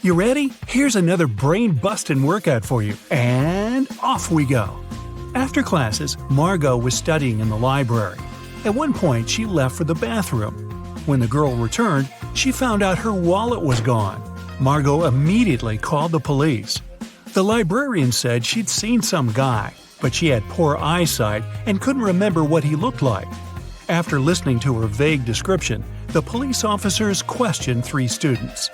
You ready? Here's another brain-busting workout for you, and off we go! After classes, Margot was studying in the library. At one point, she left for the bathroom. When the girl returned, she found out her wallet was gone. Margot immediately called the police. The librarian said she'd seen some guy, but she had poor eyesight and couldn't remember what he looked like. After listening to her vague description, the police officers questioned 3 students.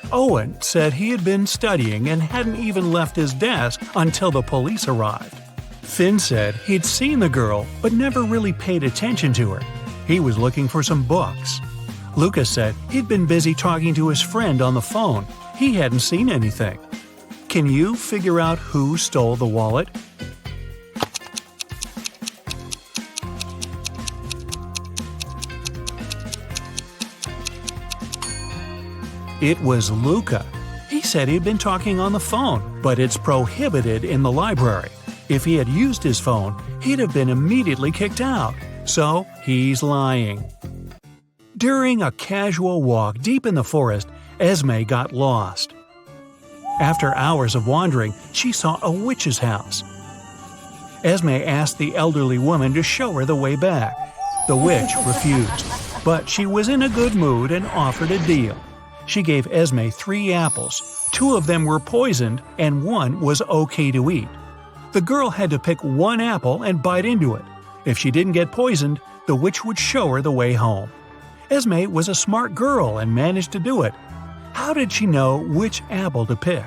Owen said he had been studying and hadn't even left his desk until the police arrived. Finn said he'd seen the girl but never really paid attention to her. He was looking for some books. Lucas said he'd been busy talking to his friend on the phone. He hadn't seen anything. Can you figure out who stole the wallet? It was Luca. He said he'd been talking on the phone, but it's prohibited in the library. If he had used his phone, he'd have been immediately kicked out. So, he's lying. During a casual walk deep in the forest, Esme got lost. After hours of wandering, she saw a witch's house. Esme asked the elderly woman to show her the way back. The witch refused, but she was in a good mood and offered a deal. She gave Esme 3 apples. 2 of them were poisoned and 1 was okay to eat. The girl had to pick 1 apple and bite into it. If she didn't get poisoned, the witch would show her the way home. Esme was a smart girl and managed to do it. How did she know which apple to pick?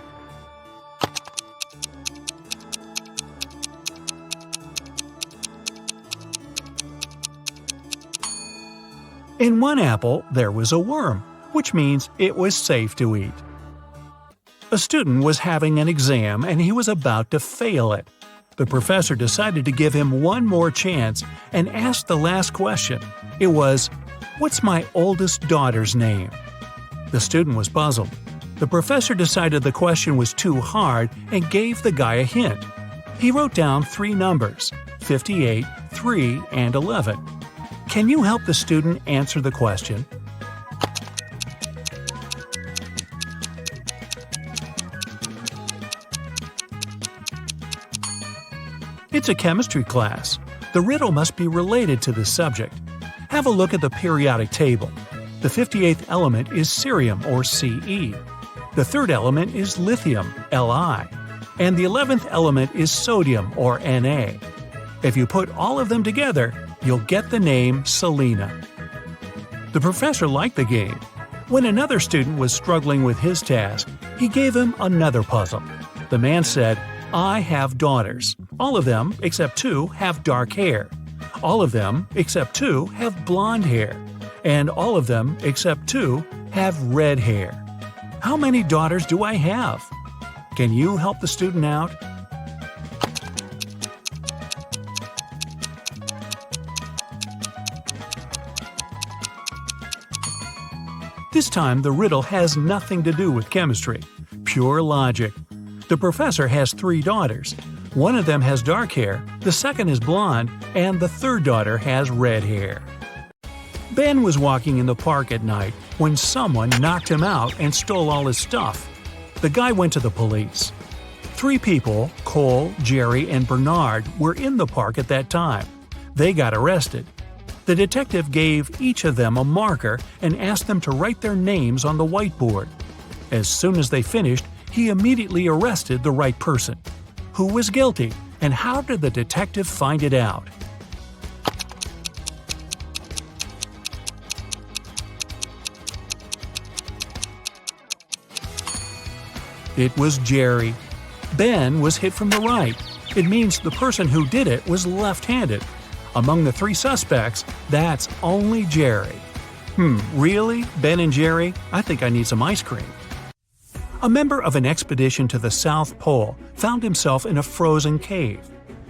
In 1 apple, there was a worm, which means it was safe to eat. A student was having an exam and he was about to fail it. The professor decided to give him 1 more chance and asked the last question. It was, "What's my oldest daughter's name?" The student was puzzled. The professor decided the question was too hard and gave the guy a hint. He wrote down 3 numbers, 58, 3, and 11. Can you help the student answer the question? It's a chemistry class. The riddle must be related to this subject. Have a look at the periodic table. The 58th element is cerium, or Ce. The 3rd element is lithium, Li. And the 11th element is sodium, or Na. If you put all of them together, you'll get the name Selena. The professor liked the game. When another student was struggling with his task, he gave him another puzzle. The man said, "I have daughters. All of them, except 2, have dark hair. All of them, except 2, have blonde hair. And all of them, except 2, have red hair. How many daughters do I have?" Can you help the student out? This time, the riddle has nothing to do with chemistry. Pure logic. The professor has 3 daughters. 1 of them has dark hair, the 2nd is blonde, and the 3rd daughter has red hair. Ben was walking in the park at night when someone knocked him out and stole all his stuff. The guy went to the police. 3 people, Cole, Jerry, and Bernard, were in the park at that time. They got arrested. The detective gave each of them a marker and asked them to write their names on the whiteboard. As soon as they finished, he immediately arrested the right person. Who was guilty, and how did the detective find it out? It was Jerry. Ben was hit from the right. It means the person who did it was left-handed. Among the 3 suspects, that's only Jerry. Really? Ben and Jerry? I think I need some ice cream. A member of an expedition to the South Pole found himself in a frozen cave.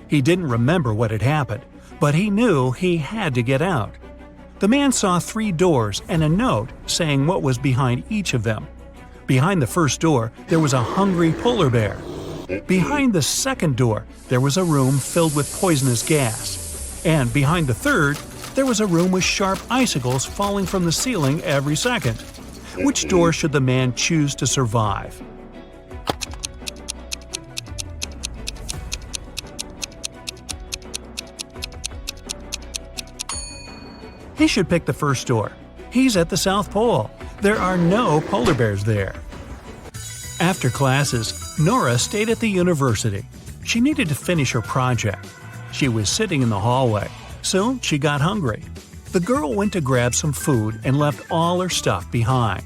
He didn't remember what had happened, but he knew he had to get out. The man saw 3 doors and a note saying what was behind each of them. Behind the first door, there was a hungry polar bear. Behind the second door, there was a room filled with poisonous gas. And behind the third, there was a room with sharp icicles falling from the ceiling every second. Which door should the man choose to survive? He should pick the first door. He's at the South Pole. There are no polar bears there. After classes, Nora stayed at the university. She needed to finish her project. She was sitting in the hallway. Soon, she got hungry. The girl went to grab some food and left all her stuff behind.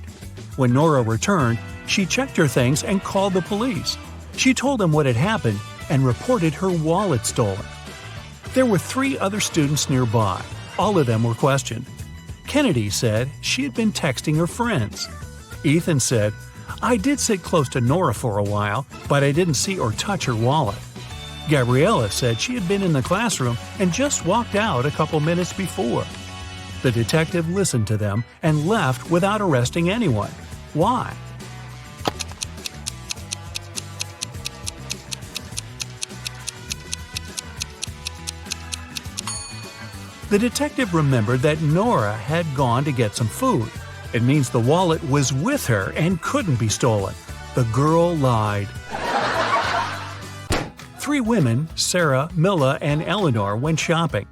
When Nora returned, she checked her things and called the police. She told them what had happened and reported her wallet stolen. There were 3 other students nearby. All of them were questioned. Kennedy said she had been texting her friends. Ethan said, "I did sit close to Nora for a while, but I didn't see or touch her wallet." Gabriella said she had been in the classroom and just walked out a couple minutes before. The detective listened to them and left without arresting anyone. Why? The detective remembered that Nora had gone to get some food. It means the wallet was with her and couldn't be stolen. The girl lied. 3 women, Sarah, Milla, and Eleanor, went shopping.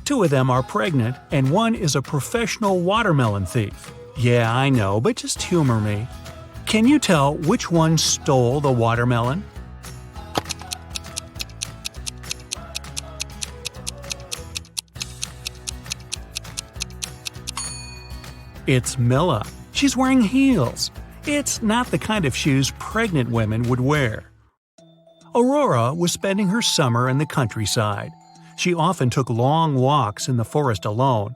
2 of them are pregnant, and 1 is a professional watermelon thief. Yeah, I know, but just humor me. Can you tell which one stole the watermelon? It's Milla. She's wearing heels. It's not the kind of shoes pregnant women would wear. Aurora was spending her summer in the countryside. She often took long walks in the forest alone.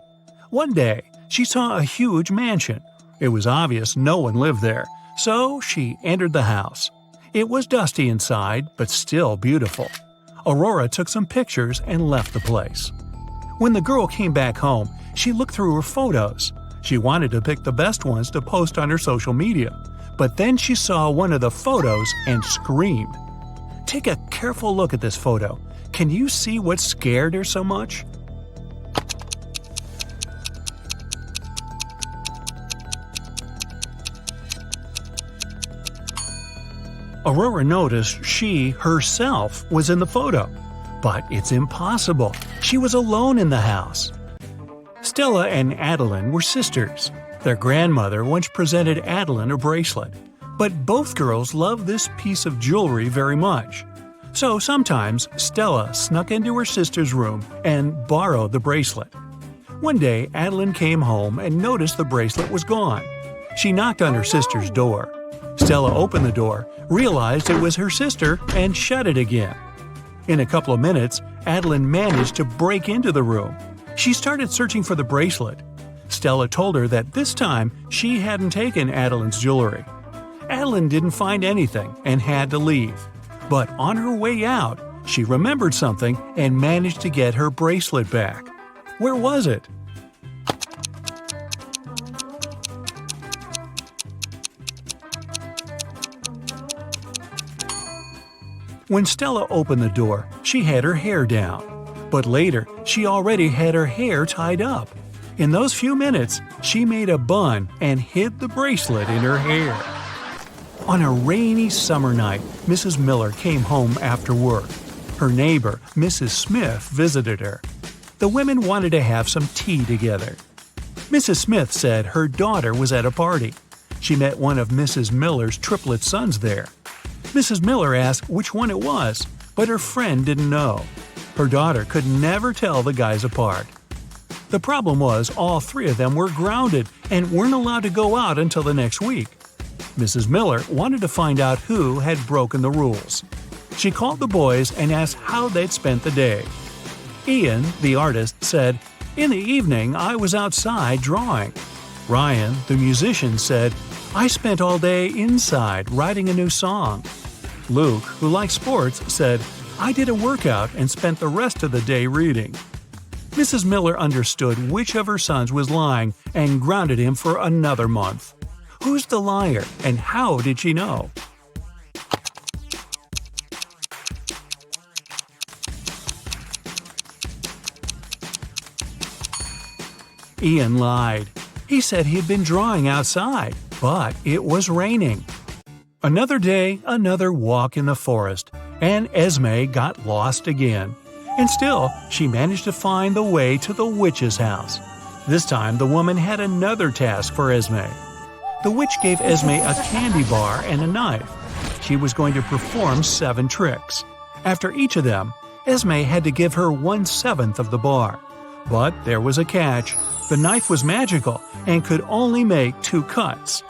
One day, she saw a huge mansion. It was obvious no one lived there, so she entered the house. It was dusty inside, but still beautiful. Aurora took some pictures and left the place. When the girl came back home, she looked through her photos. She wanted to pick the best ones to post on her social media, but then she saw one of the photos and screamed. Take a careful look at this photo. Can you see what scared her so much? Aurora noticed she, herself, was in the photo. But it's impossible. She was alone in the house. Stella and Adeline were sisters. Their grandmother once presented Adeline a bracelet. But both girls loved this piece of jewelry very much. So sometimes Stella snuck into her sister's room and borrowed the bracelet. One day, Adeline came home and noticed the bracelet was gone. She knocked on her sister's door. Stella opened the door, realized it was her sister, and shut it again. In a couple of minutes, Adeline managed to break into the room. She started searching for the bracelet. Stella told her that this time she hadn't taken Adeline's jewelry. Adeline didn't find anything and had to leave. But on her way out, she remembered something and managed to get her bracelet back. Where was it? When Stella opened the door, she had her hair down. But later, she already had her hair tied up. In those few minutes, she made a bun and hid the bracelet in her hair. On a rainy summer night, Mrs. Miller came home after work. Her neighbor, Mrs. Smith, visited her. The women wanted to have some tea together. Mrs. Smith said her daughter was at a party. She met one of Mrs. Miller's triplet sons there. Mrs. Miller asked which one it was, but her friend didn't know. Her daughter could never tell the guys apart. The problem was all 3 of them were grounded and weren't allowed to go out until the next week. Mrs. Miller wanted to find out who had broken the rules. She called the boys and asked how they'd spent the day. Ian, the artist, said, "In the evening, I was outside drawing." Ryan, the musician, said, "I spent all day inside writing a new song." Luke, who likes sports, said, "I did a workout and spent the rest of the day reading." Mrs. Miller understood which of her sons was lying and grounded him for another month. Who's the liar, and how did she know? Ian lied. He said he had been drawing outside. but it was raining. Another day, another walk in the forest, and Esme got lost again. And still, she managed to find the way to the witch's house. This time, the woman had another task for Esme. The witch gave Esme a candy bar and a knife. She was going to perform 7 tricks. After each of them, Esme had to give her 1/7 of the bar. But there was a catch. The knife was magical and could only make 2 cuts.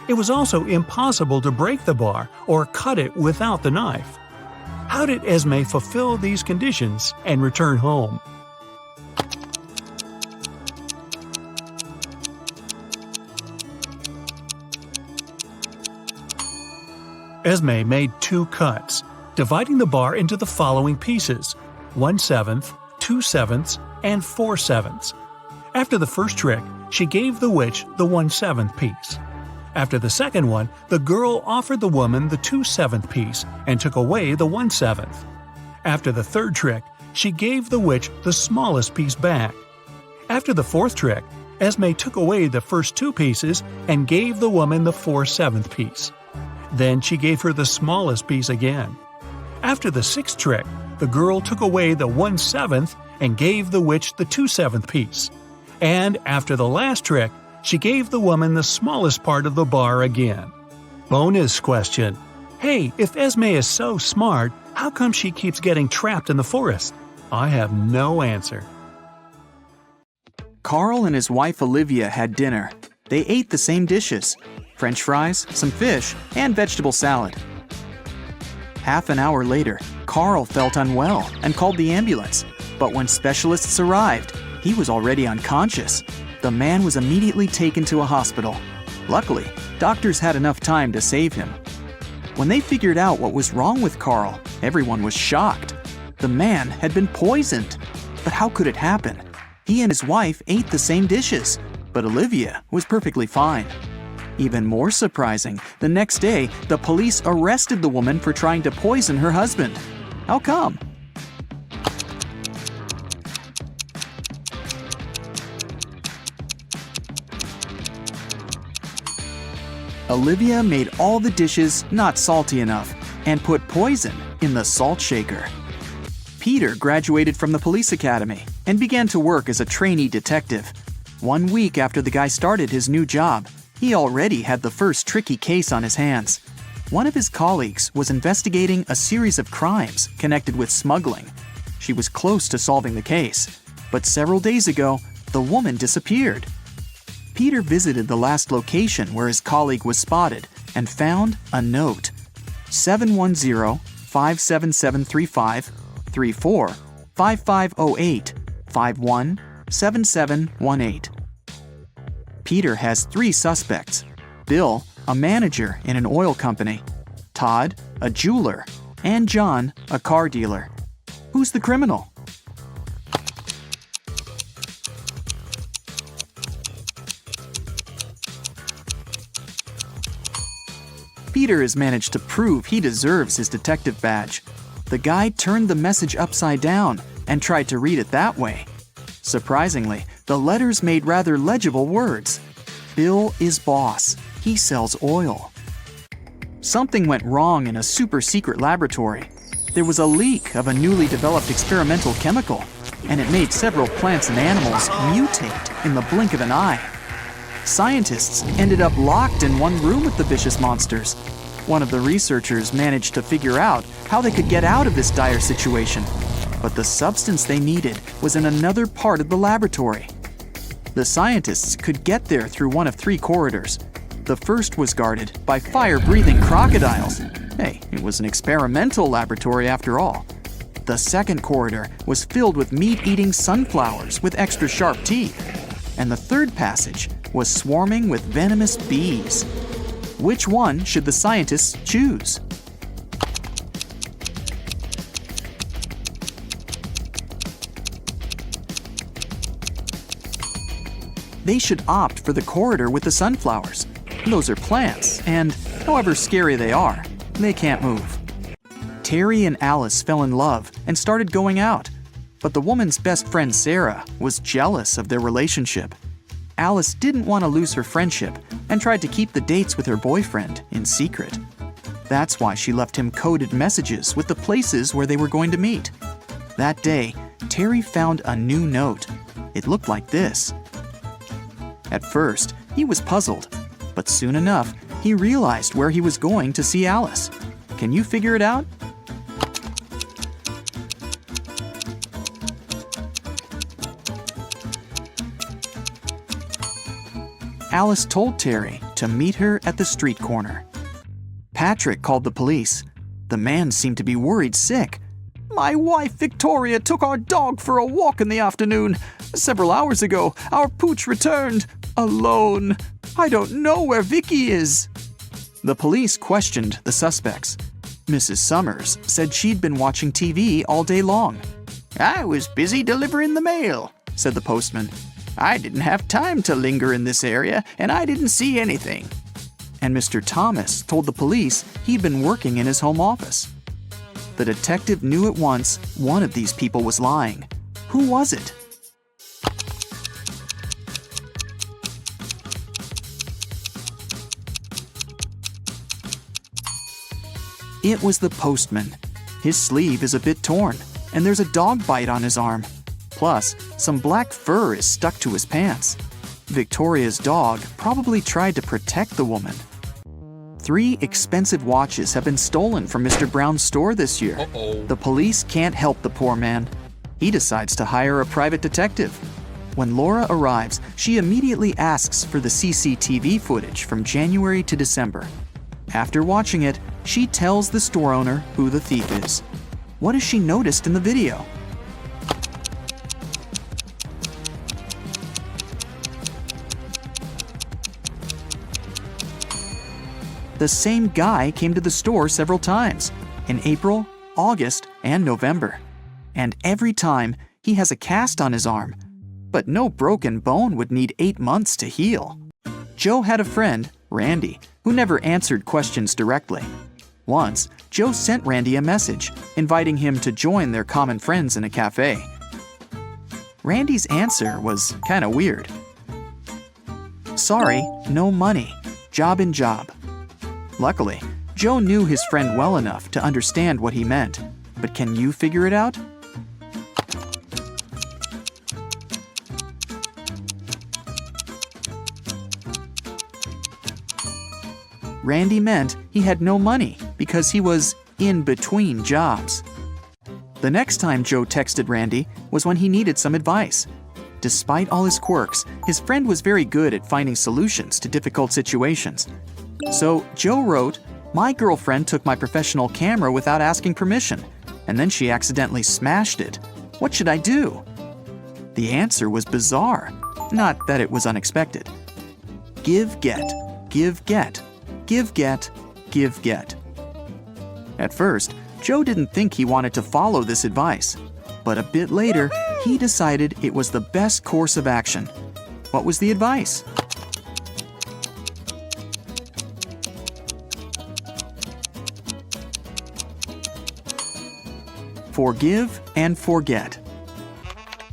It was also impossible to break the bar or cut it without the knife. How did Esme fulfill these conditions and return home? Esme made 2 cuts, dividing the bar into the following pieces: 1/7, 2/7, and 4/7. After the first trick, she gave the witch the 1/7 piece. After the second one, the girl offered the woman the 2/7 piece and took away the 1/7. After the third trick, she gave the witch the smallest piece back. After the fourth trick, Esme took away the first 2 pieces and gave the woman the 4/7 piece. Then she gave her the smallest piece again. After the sixth trick, the girl took away the 1/7 and gave the witch the 2/7 piece. And after the last trick, she gave the woman the smallest part of the bar again. Bonus question. Hey, if Esme is so smart, how come she keeps getting trapped in the forest? I have no answer. Carl and his wife Olivia had dinner. They ate the same dishes: French fries, some fish, and vegetable salad. Half an hour later, Carl felt unwell and called the ambulance. But when specialists arrived, he was already unconscious. The man was immediately taken to a hospital. Luckily, doctors had enough time to save him. When they figured out what was wrong with Carl, everyone was shocked. The man had been poisoned. But how could it happen? He and his wife ate the same dishes, but Olivia was perfectly fine. Even more surprising, the next day, the police arrested the woman for trying to poison her husband. How come? Olivia made all the dishes not salty enough and put poison in the salt shaker. Peter graduated from the police academy and began to work as a trainee detective. 1 week after the guy started his new job, he already had the first tricky case on his hands. One of his colleagues was investigating a series of crimes connected with smuggling. She was close to solving the case, but several days ago, the woman disappeared. Peter visited the last location where his colleague was spotted and found a note: 710-57735, 34 5508 51 7718. Peter has 3 suspects: Bill, a manager in an oil company; Todd, a jeweler; and John, a car dealer. Who's the criminal? Peter has managed to prove he deserves his detective badge. The guy turned the message upside down and tried to read it that way. Surprisingly, the letters made rather legible words. Bill is boss. He sells oil. Something went wrong in a super-secret laboratory. There was a leak of a newly developed experimental chemical, and it made several plants and animals mutate in the blink of an eye. Scientists ended up locked in one room with the vicious monsters. One of the researchers managed to figure out how they could get out of this dire situation, but the substance they needed was in another part of the laboratory. The scientists could get there through one of 3 corridors. The first was guarded by fire-breathing crocodiles. Hey, it was an experimental laboratory after all. The second corridor was filled with meat-eating sunflowers with extra sharp teeth. And the third passage was swarming with venomous bees. Which one should the scientists choose? They should opt for the corridor with the sunflowers. Those are plants, and however scary they are, they can't move. Terry and Alice fell in love and started going out, but the woman's best friend Sarah was jealous of their relationship. Alice didn't want to lose her friendship and tried to keep the dates with her boyfriend in secret. That's why she left him coded messages with the places where they were going to meet. That day, Terry found a new note. It looked like this. At first, he was puzzled, but soon enough, he realized where he was going to see Alice. Can you figure it out? Alice told Terry to meet her at the street corner. Patrick called the police. The man seemed to be worried sick. "My wife Victoria took our dog for a walk in the afternoon. Several hours ago, our pooch returned, alone. I don't know where Vicky is." The police questioned the suspects. Mrs. Summers said she'd been watching TV all day long. "I was busy delivering the mail," said the postman. "I didn't have time to linger in this area, and I didn't see anything." And Mr. Thomas told the police he'd been working in his home office. The detective knew at once one of these people was lying. Who was it? It was the postman. His sleeve is a bit torn, and there's a dog bite on his arm. Plus, some black fur is stuck to his pants. Victoria's dog probably tried to protect the woman. 3 expensive watches have been stolen from Mr. Brown's store this year. The police can't help the poor man. He decides to hire a private detective. When Laura arrives, she immediately asks for the CCTV footage from January to December. After watching it, she tells the store owner who the thief is. What has she noticed in the video? The same guy came to the store several times, in April, August, and November. And every time, he has a cast on his arm. But no broken bone would need 8 months to heal. Joe had a friend, Randy, who never answered questions directly. Once, Joe sent Randy a message, inviting him to join their common friends in a cafe. Randy's answer was kinda weird. "Sorry, no money. Job in job." Luckily, Joe knew his friend well enough to understand what he meant. But can you figure it out? Randy meant he had no money because he was in between jobs. The next time Joe texted Randy was when he needed some advice. Despite all his quirks, his friend was very good at finding solutions to difficult situations. So Joe wrote, "My girlfriend took my professional camera without asking permission, and then she accidentally smashed it. What should I do?" The answer was bizarre, not that it was unexpected. Give, get, give, get, give, get, give, get. At first, Joe didn't think he wanted to follow this advice, but a bit later, he decided it was the best course of action. What was the advice? Forgive and forget.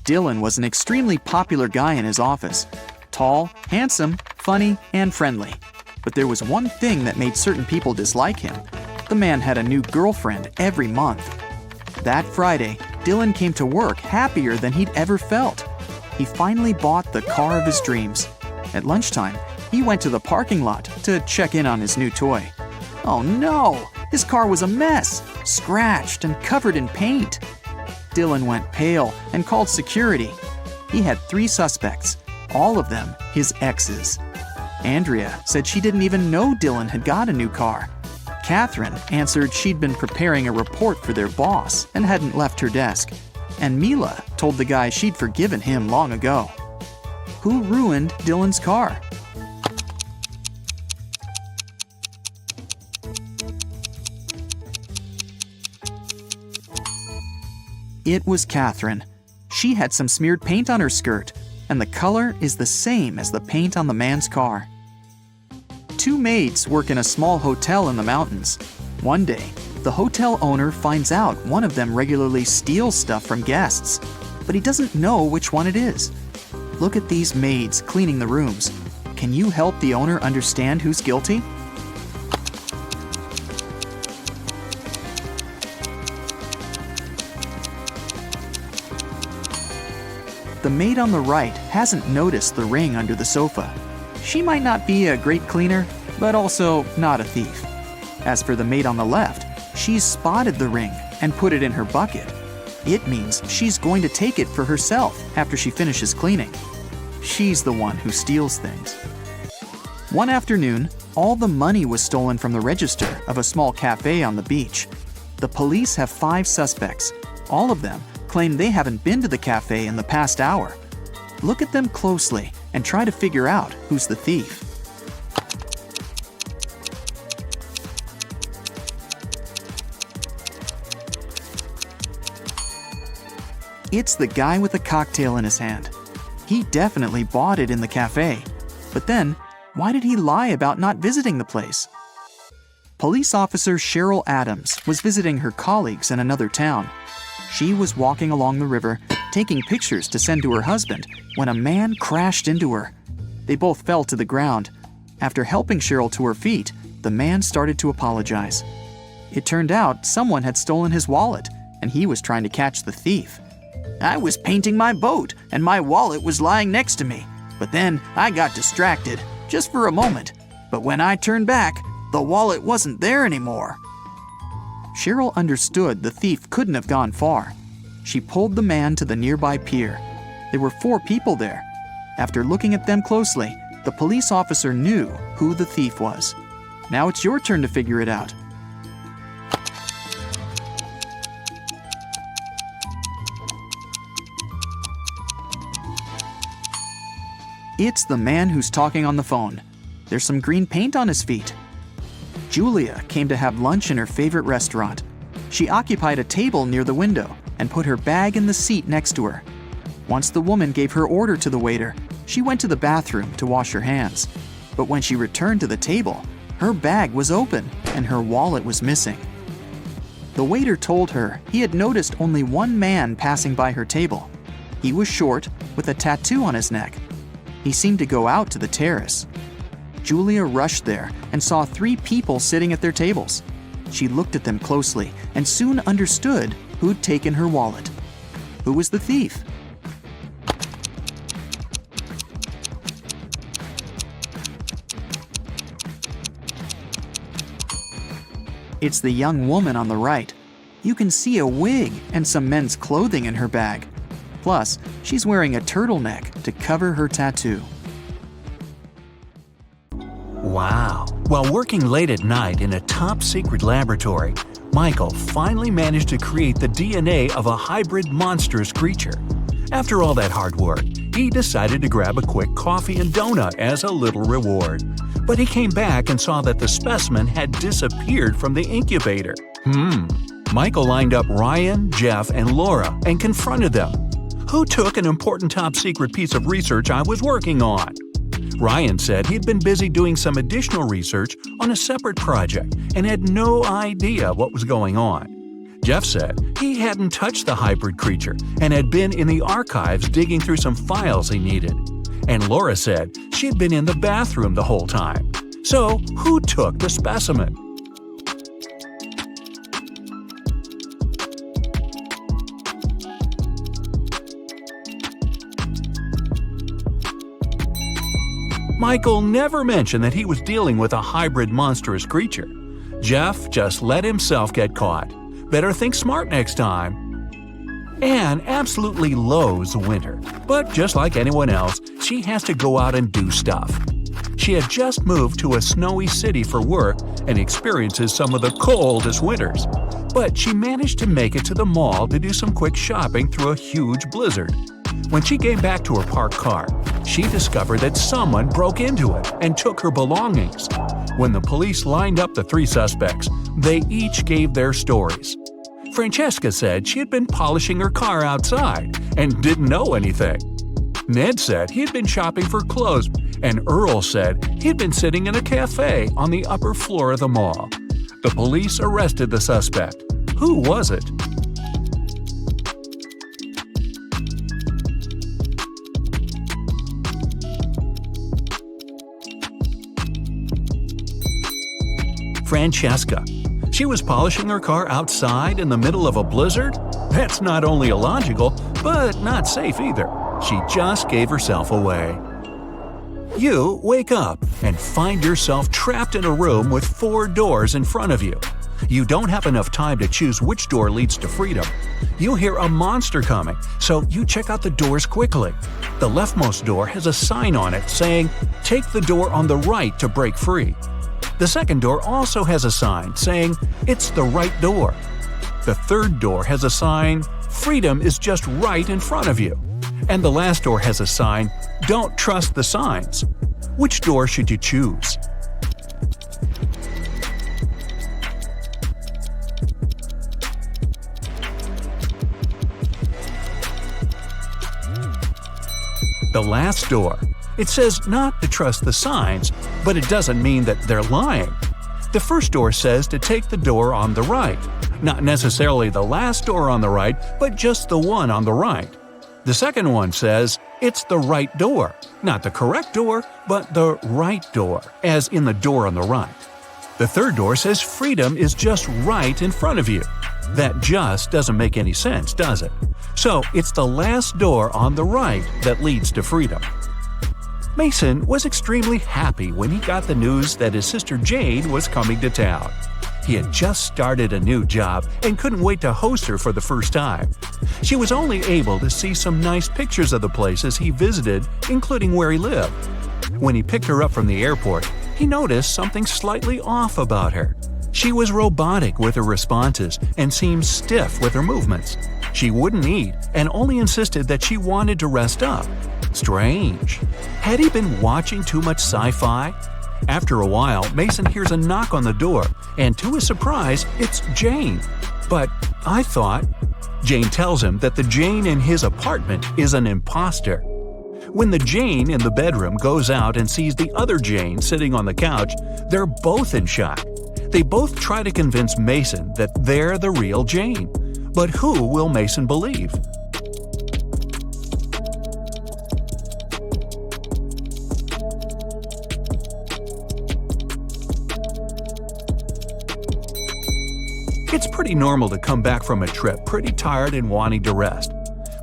Dylan was an extremely popular guy in his office. Tall, handsome, funny, and friendly. But there was one thing that made certain people dislike him. The man had a new girlfriend every month. That Friday, Dylan came to work happier than he'd ever felt. He finally bought the car of his dreams. At lunchtime, he went to the parking lot to check in on his new toy. Oh no! His car was a mess, scratched and covered in paint. Dylan went pale and called security. He had 3 suspects, all of them his exes. Andrea said she didn't even know Dylan had got a new car. Catherine answered she'd been preparing a report for their boss and hadn't left her desk. And Mila told the guy she'd forgiven him long ago. Who ruined Dylan's car? It was Catherine. She had some smeared paint on her skirt, and the color is the same as the paint on the man's car. 2 maids work in a small hotel in the mountains. One day, the hotel owner finds out one of them regularly steals stuff from guests, but he doesn't know which one it is. Look at these maids cleaning the rooms. Can you help the owner understand who's guilty? The maid on the right hasn't noticed the ring under the sofa. She might not be a great cleaner, but also not a thief. As for the maid on the left, she's spotted the ring and put it in her bucket. It means she's going to take it for herself after she finishes cleaning. She's the one who steals things. One afternoon, all the money was stolen from the register of a small cafe on the beach. The police have 5 suspects. All of them claim they haven't been to the cafe in the past hour. Look at them closely and try to figure out who's the thief. It's the guy with a cocktail in his hand. He definitely bought it in the cafe. But then, why did he lie about not visiting the place? Police officer Cheryl Adams was visiting her colleagues in another town. She was walking along the river, taking pictures to send to her husband, when a man crashed into her. They both fell to the ground. After helping Cheryl to her feet, the man started to apologize. It turned out someone had stolen his wallet, and he was trying to catch the thief. "I was painting my boat, and my wallet was lying next to me. But then I got distracted, just for a moment. But when I turned back, the wallet wasn't there anymore." Cheryl understood the thief couldn't have gone far. She pulled the man to the nearby pier. There were 4 people there. After looking at them closely, the police officer knew who the thief was. Now it's your turn to figure it out. It's the man who's talking on the phone. There's some green paint on his feet. Julia came to have lunch in her favorite restaurant. She occupied a table near the window and put her bag in the seat next to her. Once the woman gave her order to the waiter, she went to the bathroom to wash her hands. But when she returned to the table, her bag was open and her wallet was missing. The waiter told her he had noticed only one man passing by her table. He was short, with a tattoo on his neck. He seemed to go out to the terrace. Julia rushed there and saw 3 people sitting at their tables. She looked at them closely and soon understood who'd taken her wallet. Who was the thief? It's the young woman on the right. You can see a wig and some men's clothing in her bag. Plus, she's wearing a turtleneck to cover her tattoo. Wow! While working late at night in a top-secret laboratory, Michael finally managed to create the DNA of a hybrid monstrous creature. After all that hard work, he decided to grab a quick coffee and donut as a little reward. But he came back and saw that the specimen had disappeared from the incubator. Michael lined up Ryan, Jeff, and Laura and confronted them. "Who took an important top-secret piece of research I was working on?" Ryan said he'd been busy doing some additional research on a separate project and had no idea what was going on. Jeff said he hadn't touched the hybrid creature and had been in the archives digging through some files he needed. And Laura said she'd been in the bathroom the whole time. So, who took the specimen? Michael never mentioned that he was dealing with a hybrid monstrous creature. Jeff just let himself get caught. Better think smart next time. Anne absolutely loathes winter, but just like anyone else, she has to go out and do stuff. She had just moved to a snowy city for work and experiences some of the coldest winters. But she managed to make it to the mall to do some quick shopping through a huge blizzard. When she came back to her parked car, she discovered that someone broke into it and took her belongings. When the police lined up the 3 suspects, they each gave their stories. Francesca said she had been polishing her car outside and didn't know anything. Ned said he had been shopping for clothes, and Earl said he had been sitting in a cafe on the upper floor of the mall. The police arrested the suspect. Who was it? Francesca. She was polishing her car outside in the middle of a blizzard? That's not only illogical, but not safe either. She just gave herself away. You wake up and find yourself trapped in a room with 4 doors in front of you. You don't have enough time to choose which door leads to freedom. You hear a monster coming, so you check out the doors quickly. The leftmost door has a sign on it saying, "Take the door on the right to break free." The second door also has a sign saying, "It's the right door." The third door has a sign, "Freedom is just right in front of you." And the last door has a sign, "Don't trust the signs." Which door should you choose? The last door. It says not to trust the signs, but it doesn't mean that they're lying. The first door says to take the door on the right. Not necessarily the last door on the right, but just the one on the right. The second one says, it's the right door. Not the correct door, but the right door, as in the door on the right. The third door says freedom is just right in front of you. That just doesn't make any sense, does it? So it's the last door on the right that leads to freedom. Mason was extremely happy when he got the news that his sister Jane was coming to town. He had just started a new job and couldn't wait to host her for the first time. She was only able to see some nice pictures of the places he visited, including where he lived. When he picked her up from the airport, he noticed something slightly off about her. She was robotic with her responses and seemed stiff with her movements. She wouldn't eat and only insisted that she wanted to rest up. Strange. Had he been watching too much sci-fi? After a while, Mason hears a knock on the door, and to his surprise, it's Jane. But I thought… Jane tells him that the Jane in his apartment is an imposter. When the Jane in the bedroom goes out and sees the other Jane sitting on the couch, they're both in shock. They both try to convince Mason that they're the real Jane. But who will Mason believe? It's pretty normal to come back from a trip pretty tired and wanting to rest.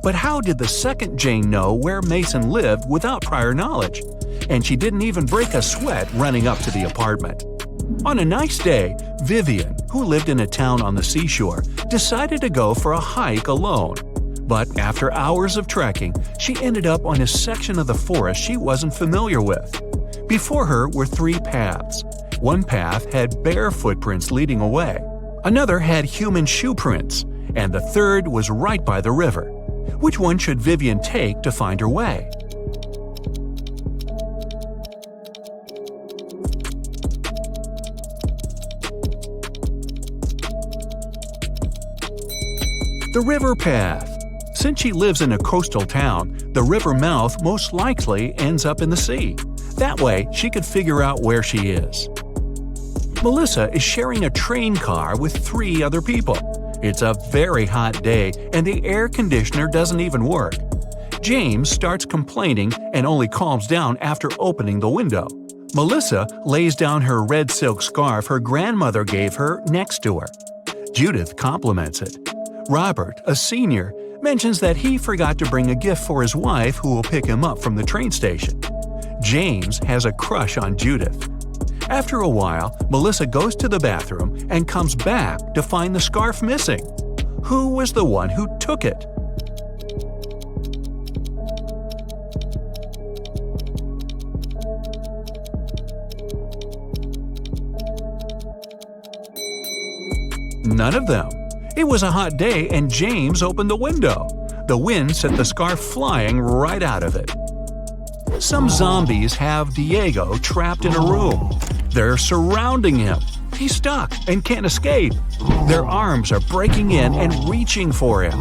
But how did the second Jane know where Mason lived without prior knowledge? And she didn't even break a sweat running up to the apartment. On a nice day, Vivian, who lived in a town on the seashore, decided to go for a hike alone. But after hours of trekking, she ended up on a section of the forest she wasn't familiar with. Before her were 3 paths. One path had bare footprints leading away. Another had human shoe prints, and the third was right by the river. Which one should Vivian take to find her way? The river path. Since she lives in a coastal town, the river mouth most likely ends up in the sea. That way, she could figure out where she is. Melissa is sharing a train car with 3 other people. It's a very hot day and the air conditioner doesn't even work. James starts complaining and only calms down after opening the window. Melissa lays down her red silk scarf her grandmother gave her next to her. Judith compliments it. Robert, a senior, mentions that he forgot to bring a gift for his wife who will pick him up from the train station. James has a crush on Judith. After a while, Melissa goes to the bathroom and comes back to find the scarf missing. Who was the one who took it? None of them. It was a hot day and James opened the window. The wind sent the scarf flying right out of it. Some zombies have Diego trapped in a room. They're surrounding him. He's stuck and can't escape. Their arms are breaking in and reaching for him.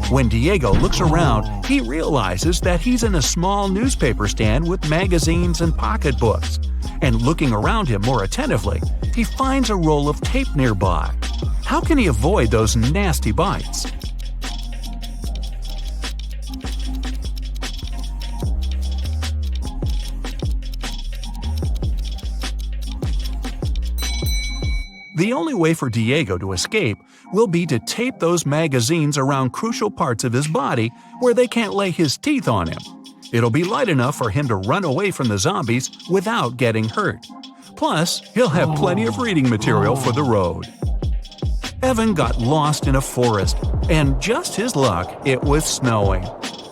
When Diego looks around, he realizes that he's in a small newspaper stand with magazines and pocketbooks. And looking around him more attentively, he finds a roll of tape nearby. How can he avoid those nasty bites? The only way for Diego to escape will be to tape those magazines around crucial parts of his body where they can't lay his teeth on him. It'll be light enough for him to run away from the zombies without getting hurt. Plus, he'll have plenty of reading material for the road. Evan got lost in a forest, and just his luck, it was snowing.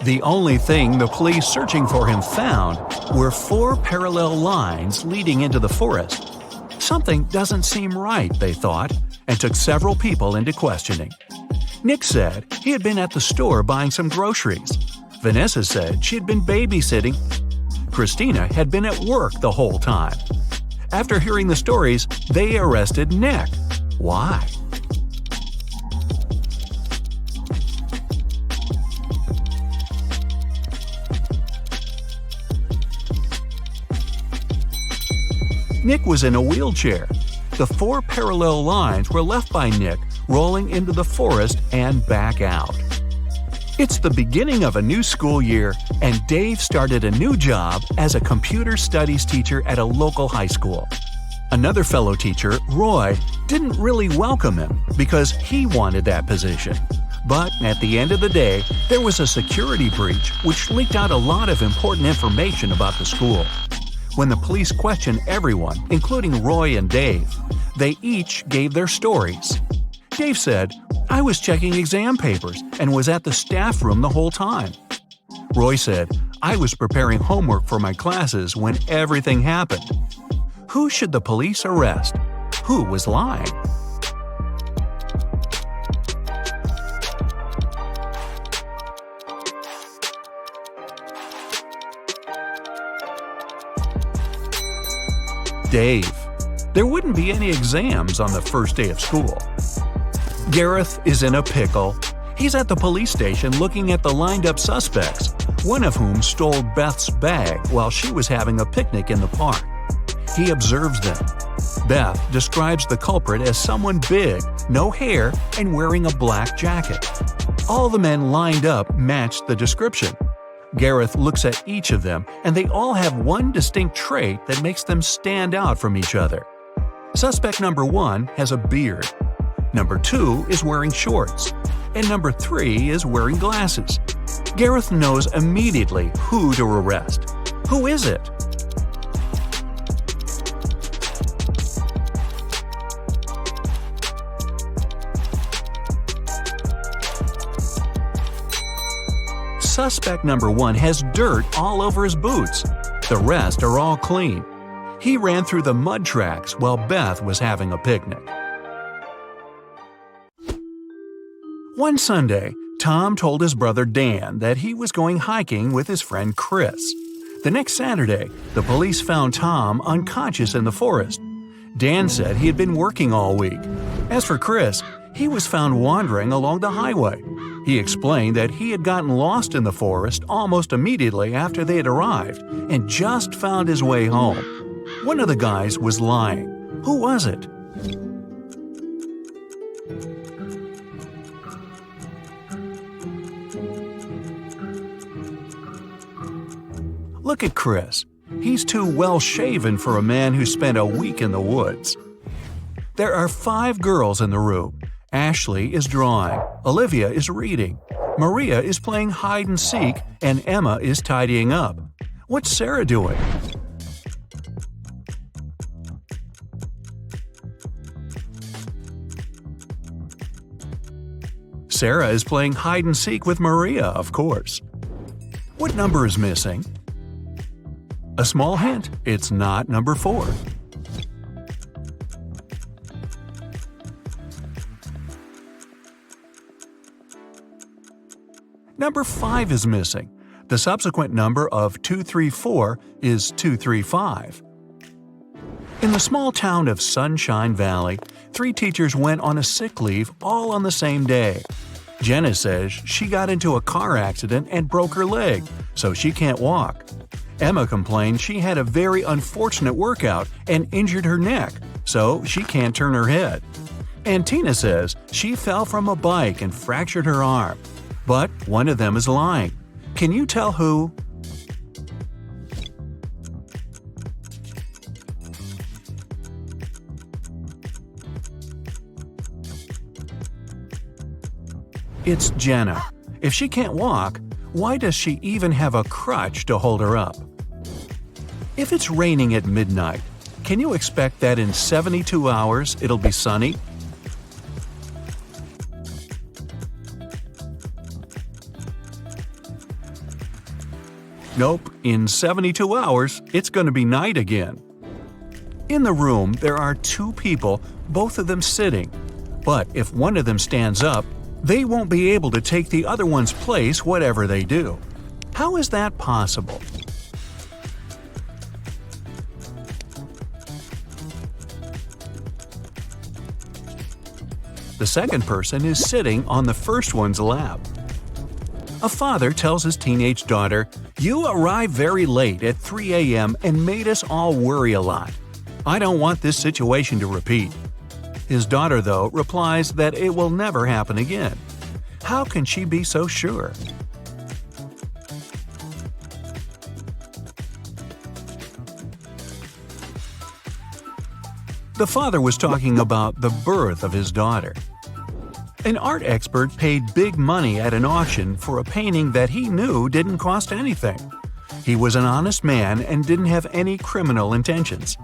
The only thing the police searching for him found were 4 parallel lines leading into the forest. Something doesn't seem right, they thought, and took several people into questioning. Nick said he had been at the store buying some groceries. Vanessa said she had been babysitting. Christina had been at work the whole time. After hearing the stories, they arrested Nick. Why? Nick was in a wheelchair. The 4 parallel lines were left by Nick rolling into the forest and back out. It's the beginning of a new school year, and Dave started a new job as a computer studies teacher at a local high school. Another fellow teacher, Roy, didn't really welcome him because he wanted that position. But at the end of the day, there was a security breach which leaked out a lot of important information about the school. When the police questioned everyone, including Roy and Dave, they each gave their stories. Dave said, "I was checking exam papers and was at the staff room the whole time." Roy said, "I was preparing homework for my classes when everything happened." Who should the police arrest? Who was lying? Dave. There wouldn't be any exams on the first day of school. Gareth is in a pickle. He's at the police station looking at the lined-up suspects, one of whom stole Beth's bag while she was having a picnic in the park. He observes them. Beth describes the culprit as someone big, no hair, and wearing a black jacket. All the men lined up matched the description. Gareth looks at each of them, and they all have one distinct trait that makes them stand out from each other. Suspect number 1 has a beard. Number 2 is wearing shorts. And number 3 is wearing glasses. Gareth knows immediately who to arrest. Who is it? Suspect number 1 has dirt all over his boots. The rest are all clean. He ran through the mud tracks while Beth was having a picnic. One Sunday, Tom told his brother Dan that he was going hiking with his friend Chris. The next Saturday, the police found Tom unconscious in the forest. Dan said he had been working all week. As for Chris, he was found wandering along the highway. He explained that he had gotten lost in the forest almost immediately after they had arrived and just found his way home. One of the guys was lying. Who was it? Look at Chris. He's too well-shaven for a man who spent a week in the woods. There are 5 girls in the room. Ashley is drawing, Olivia is reading, Maria is playing hide-and-seek, and Emma is tidying up. What's Sarah doing? Sarah is playing hide-and-seek with Maria, of course. What number is missing? A small hint, it's not number 4. Number 5 is missing. The subsequent number of 234 is 235. In the small town of Sunshine Valley, 3 teachers went on a sick leave all on the same day. Jenna says she got into a car accident and broke her leg, so she can't walk. Emma complained she had a very unfortunate workout and injured her neck, so she can't turn her head. And Tina says she fell from a bike and fractured her arm. But one of them is lying. Can you tell who? It's Jenna. If she can't walk, why does she even have a crutch to hold her up? If it's raining at midnight, can you expect that in 72 hours it'll be sunny? Nope, in 72 hours, it's going to be night again. In the room, there are two people, both of them sitting. But if one of them stands up, they won't be able to take the other one's place whatever they do. How is that possible? The second person is sitting on the first one's lap. A father tells his teenage daughter, "You arrived very late at 3 a.m. and made us all worry a lot. I don't want this situation to repeat." His daughter, though, replies that it will never happen again. How can she be so sure? The father was talking about the birth of his daughter. An art expert paid big money at an auction for a painting that he knew didn't cost anything. He was an honest man and didn't have any criminal intentions.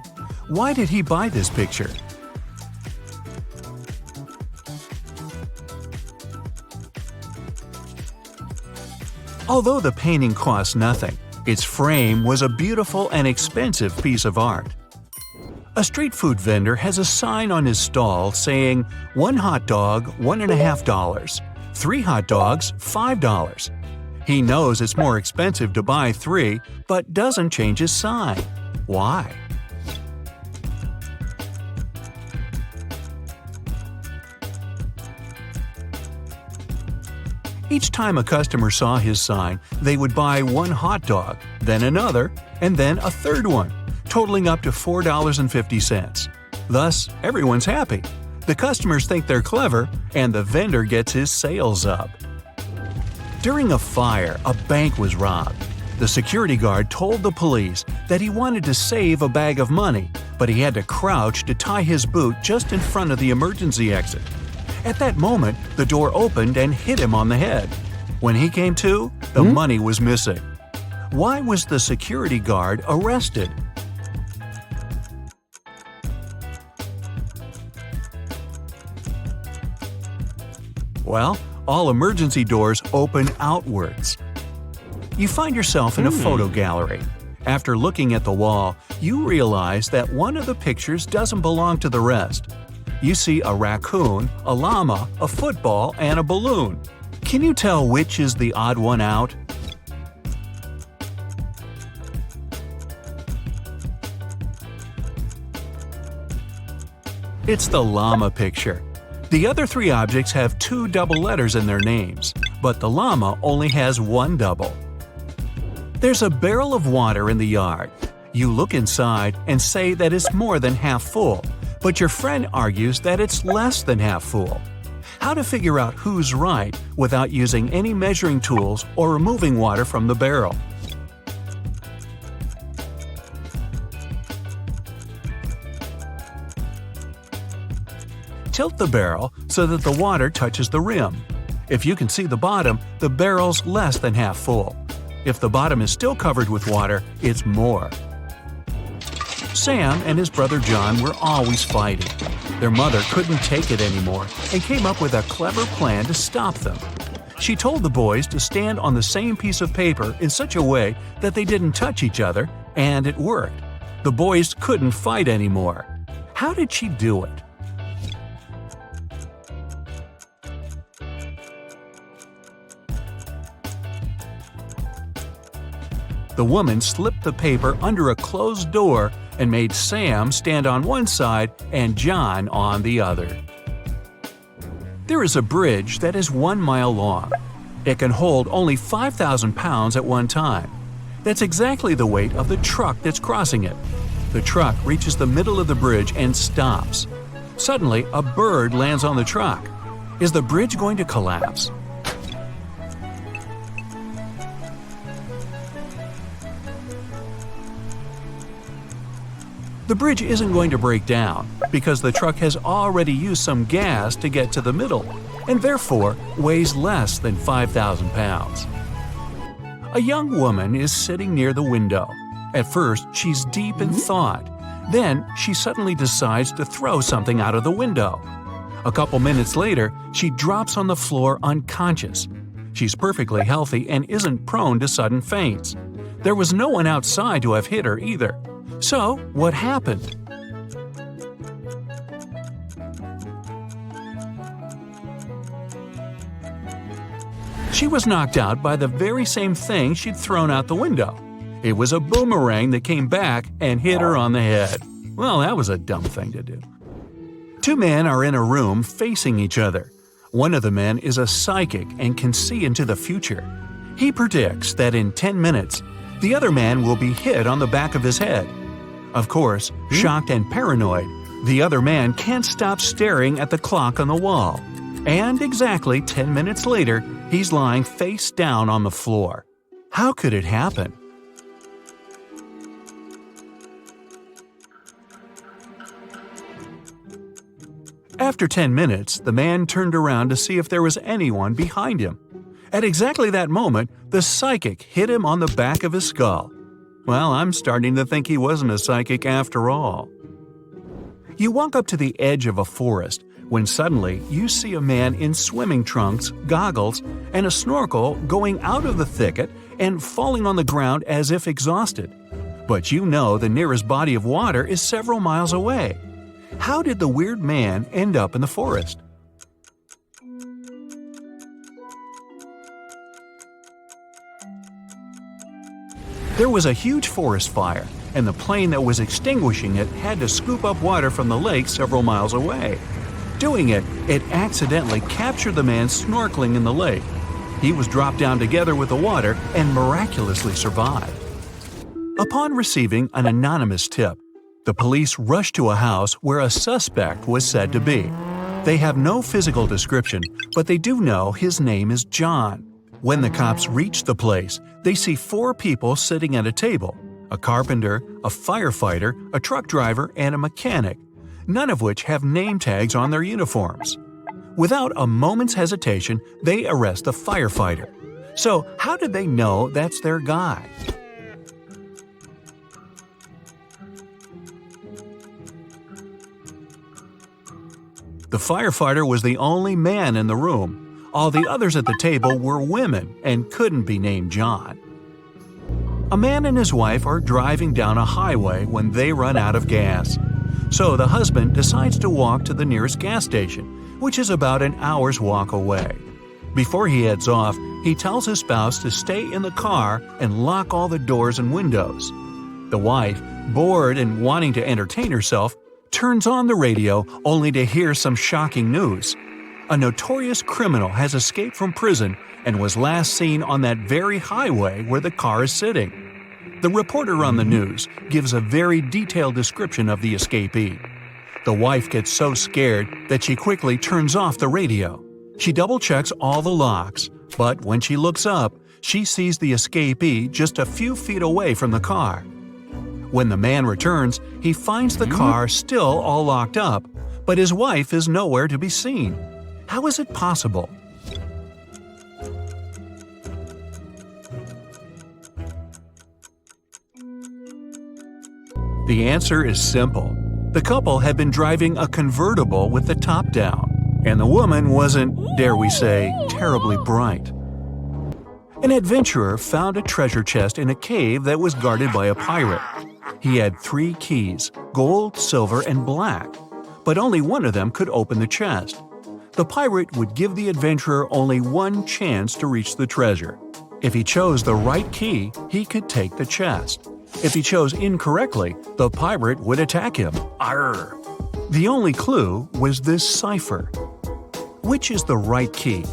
Why did he buy this picture? Although the painting cost nothing, its frame was a beautiful and expensive piece of art. A street food vendor has a sign on his stall saying, "1 hot dog, $1.50. 3 hot dogs, $5. He knows it's more expensive to buy 3, but doesn't change his sign. Why? Each time a customer saw his sign, they would buy 1 hot dog, then another, and then a third one, totaling up to $4.50. Thus, everyone's happy. The customers think they're clever, and the vendor gets his sales up. During a fire, a bank was robbed. The security guard told the police that he wanted to save a bag of money, but he had to crouch to tie his boot just in front of the emergency exit. At that moment, the door opened and hit him on the head. When he came to, the money was missing. Why was the security guard arrested? Well, all emergency doors open outwards. You find yourself in a photo gallery. After looking at the wall, you realize that one of the pictures doesn't belong to the rest. You see a raccoon, a llama, a football, and a balloon. Can you tell which is the odd one out? It's the llama picture. The other 3 objects have 2 double letters in their names, but the llama only has 1 double. There's a barrel of water in the yard. You look inside and say that it's more than half full, but your friend argues that it's less than half full. How to figure out who's right without using any measuring tools or removing water from the barrel? Tilt the barrel so that the water touches the rim. If you can see the bottom, the barrel's less than half full. If the bottom is still covered with water, it's more. Sam and his brother John were always fighting. Their mother couldn't take it anymore and came up with a clever plan to stop them. She told the boys to stand on the same piece of paper in such a way that they didn't touch each other, and it worked. The boys couldn't fight anymore. How did she do it? The woman slipped the paper under a closed door and made Sam stand on one side and John on the other. There is a bridge that is 1 mile long. It can hold only 5,000 pounds at one time. That's exactly the weight of the truck that's crossing it. The truck reaches the middle of the bridge and stops. Suddenly, a bird lands on the truck. Is the bridge going to collapse? The bridge isn't going to break down because the truck has already used some gas to get to the middle and therefore weighs less than 5,000 pounds. A young woman is sitting near the window. At first, she's deep in thought. Then, she suddenly decides to throw something out of the window. A couple minutes later, she drops on the floor unconscious. She's perfectly healthy and isn't prone to sudden faints. There was no one outside to have hit her either. So, what happened? She was knocked out by the very same thing she'd thrown out the window. It was a boomerang that came back and hit her on the head. Well, that was a dumb thing to do. Two men are in a room facing each other. One of the men is a psychic and can see into the future. He predicts that in 10 minutes, the other man will be hit on the back of his head. Of course, shocked and paranoid, the other man can't stop staring at the clock on the wall. And exactly 10 minutes later, he's lying face down on the floor. How could it happen? After 10 minutes, the man turned around to see if there was anyone behind him. At exactly that moment, the psychic hit him on the back of his skull. Well, I'm starting to think he wasn't a psychic after all. You walk up to the edge of a forest when suddenly you see a man in swimming trunks, goggles, and a snorkel going out of the thicket and falling on the ground as if exhausted. But you know the nearest body of water is several miles away. How did the weird man end up in the forest? There was a huge forest fire, and the plane that was extinguishing it had to scoop up water from the lake several miles away. Doing it, it accidentally captured the man snorkeling in the lake. He was dropped down together with the water and miraculously survived. Upon receiving an anonymous tip, the police rushed to a house where a suspect was said to be. They have no physical description, but they do know his name is John. When the cops reach the place, they see 4 people sitting at a table: a carpenter, a firefighter, a truck driver, and a mechanic, none of which have name tags on their uniforms. Without a moment's hesitation, they arrest the firefighter. So, how did they know that's their guy? The firefighter was the only man in the room. All the others at the table were women and couldn't be named John. A man and his wife are driving down a highway when they run out of gas. So the husband decides to walk to the nearest gas station, which is about an hour's walk away. Before he heads off, he tells his spouse to stay in the car and lock all the doors and windows. The wife, bored and wanting to entertain herself, turns on the radio only to hear some shocking news. A notorious criminal has escaped from prison and was last seen on that very highway where the car is sitting. The reporter on the news gives a very detailed description of the escapee. The wife gets so scared that she quickly turns off the radio. She double-checks all the locks, but when she looks up, she sees the escapee just a few feet away from the car. When the man returns, he finds the car still all locked up, but his wife is nowhere to be seen. How is it possible? The answer is simple. The couple had been driving a convertible with the top down, and the woman wasn't, dare we say, terribly bright. An adventurer found a treasure chest in a cave that was guarded by a pirate. He had 3 keys, gold, silver, and black, but only one of them could open the chest. The pirate would give the adventurer only one chance to reach the treasure. If he chose the right key, he could take the chest. If he chose incorrectly, the pirate would attack him. Arr! The only clue was this cipher. Which is the right key?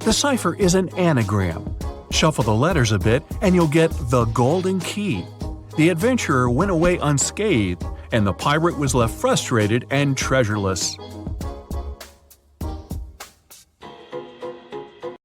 The cipher is an anagram. Shuffle the letters a bit and you'll get the golden key. The adventurer went away unscathed, and the pirate was left frustrated and treasureless.